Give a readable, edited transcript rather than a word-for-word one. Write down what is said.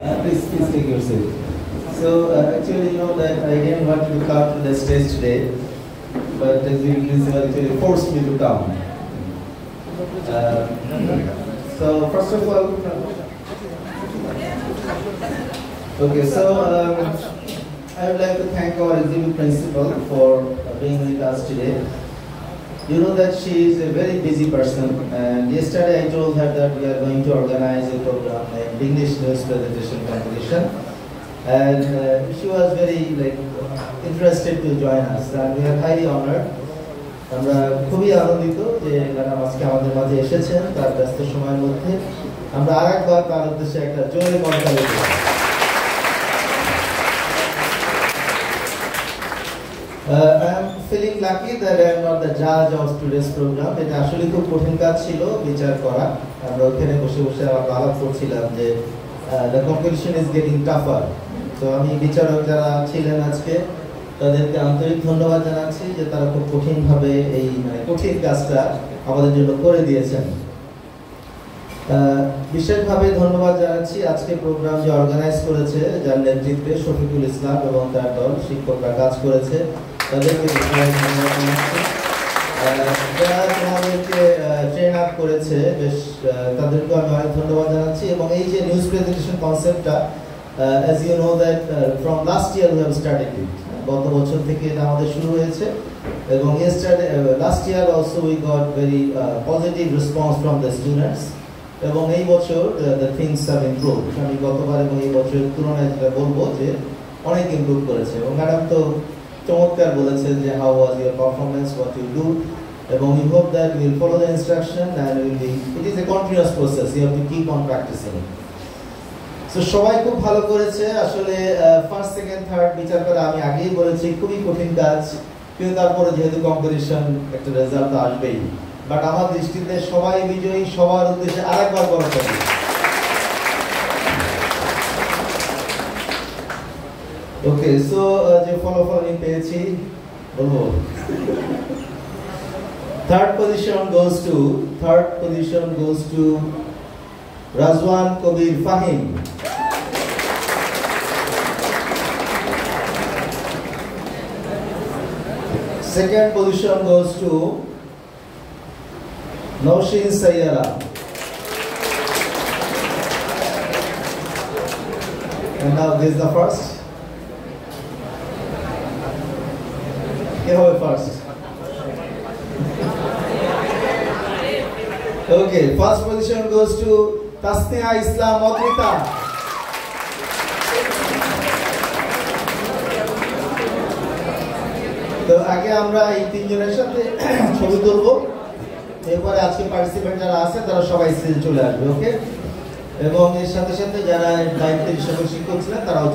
Please take your seat. So actually, you know that I didn't want to come to the stage today, but the principal actually forced me to come. So first of all, okay. So I would like to thank our executive principal for being with us today. You know that she is a very busy person, and yesterday I told her that we are going to organize a program, an English news presentation competition, and she was very interested to join us, and we are highly honored. আমরা খুবই আনন্দিত যে madam আজকে আমাদের মাঝে এসেছেন তার ব্যস্ত সময়ের মধ্যে। আমরা আরেকবার তার উদ্দেশ্যে একটা জোরে করতালি দিই। I am feeling lucky that I am not the judge of today's program. এটা আসলে খুব কঠিন কাজ ছিল বিচার করা। আমরা ওখানে বসে বসে আলাপ করছিলাম যে the competition is getting tougher. তো আমি বিচারক যারা ছিলেন আজকে তাদেরকে আন্তরিক ধন্যবাদ জানাচ্ছি যে তারা খুব কঠিনভাবে এই কঠিন কাজটা আমাদের জন্য করে দিয়েছেন। বিশেষভাবে ধন্যবাদ জানাচ্ছি আজকে প্রোগ্রাম যে অর্গানাইজ করেছে, যার নেতৃত্বে শফিকুল ইসলাম এবং তার দল শিক্ষকরা কাজ করেছে, তাদেরকে ধন্যবাদ জানাচ্ছি। যারা তোমাদেরকে ট্রেন আপ করেছে বেশ তাদেরকে আমি অনেক ধন্যবাদ জানাচ্ছি। এবং এই যে নিউজ প্রেজেন্টেশন কনসেপ্টটা, as you know that from last year we have started it. গত বছর থেকে এটা আমাদের শুরু হয়েছে এবং last year also we got very positive response from the students. এবং এই বছর the things have improved. আমি গতবার এবং এই বছরের তুলনায় যেটা বলবো যে অনেক ইমপ্রুভ করেছে। এবং ম্যাডাম তো চমৎকার বলেছে যে how was your performance, what you do, এবং we hope that we will follow the instruction and it is a continuous process. You have to keep on practicing. So সবাই খুব ভালো করেছে। আসলে ফার্স্ট সেকেন্ড থার্ড বিচার করে আমি আগেই বলেছি খুবই কঠিন কাজ, কিন্তু তারপরে যেহেতু কম্পিটিশন একটা রেজাল্ট তো আসবেই। বাট আমার দৃষ্টিতে সবাই বিজয়ী, সবার উদ্দেশ্যে আরেকবার বড় করি। ওকে, সো যে ফলাফল আমি পেয়েছি বলবো। Third position goes to Rajwan Kabir Fahim. Second position goes to Naushin Sayyara. And now this is the first. First. Okay, first position goes to Tasnia Islam Odrita. তো আগে আমরা এই তিনজনের সাথে ছবি তুলবো, এরপরে আজকে পার্টিসিপেন্ট যারা আছে তারা সবাই স্টেজে চলে আসবে। ওকে, এবং এর সাথে সাথে যারা দায়িত্বের শিক্ষক ছিলেন তারাও